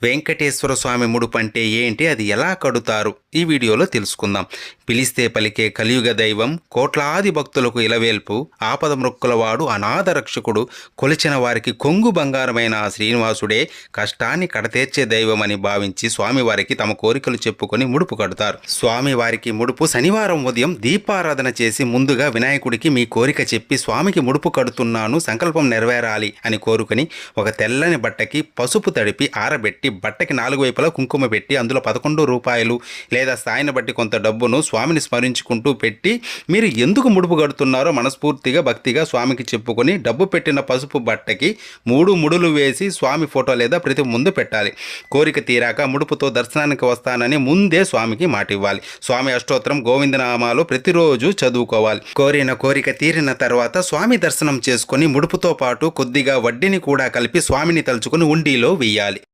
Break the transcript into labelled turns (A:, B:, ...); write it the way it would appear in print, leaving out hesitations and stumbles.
A: వెంకటేశ్వర స్వామి ముడుపు అంటే ఏంటి, అది ఎలా కడుతారు, ఈ వీడియోలో తెలుసుకుందాం. పిలిస్తే పలికే కలియుగ దైవం, కోట్లాది భక్తులకు ఇలవేల్పు, ఆపద మృక్కులవాడు, అనాథ రక్షకుడు, కొలిచిన వారికి కొంగు బంగారమైన ఆ శ్రీనివాసుడే కష్టాన్ని కడతీర్చే దైవం అని భావించి స్వామివారికి తమ కోరికలు చెప్పుకొని ముడుపు కడతారు. స్వామివారికి ముడుపు శనివారం ఉదయం దీపారాధన చేసి ముందుగా వినాయకుడికి మీ కోరిక చెప్పి స్వామికి ముడుపు కడుతున్నాను, సంకల్పం నెరవేరాలి అని కోరుకొని ఒక తెల్లని బట్టకి పసుపు తడిపి ఆరబెట్టి బట్టకి 4 వైపులా కుంకుమ పెట్టి అందులో 11 రూపాయలు లేదా స్థాయిని బట్టి కొంత డబ్బును స్వామిని స్మరించుకుంటూ పెట్టి మీరు ఎందుకు ముడుపు కడుతున్నారో మనస్ఫూర్తిగా భక్తిగా స్వామికి చెప్పుకొని డబ్బు పెట్టిన పసుపు బట్టకి 3 ముడులు వేసి స్వామి ఫోటో లేదా ప్రతి ముందు పెట్టాలి. కోరిక తీరాక ముడుపుతో దర్శనానికి వస్తానని ముందే స్వామికి మాట ఇవ్వాలి. స్వామి అష్టోత్తరం గోవిందనామాలు ప్రతిరోజు చదువుకోవాలి. కోరిన కోరిక తీరిన తర్వాత స్వామి దర్శనం చేసుకొని ముడుపుతో పాటు కొద్దిగా వడ్డీని కూడా కలిపి స్వామిని తలుచుకుని ఉండిలో వెయ్యాలి.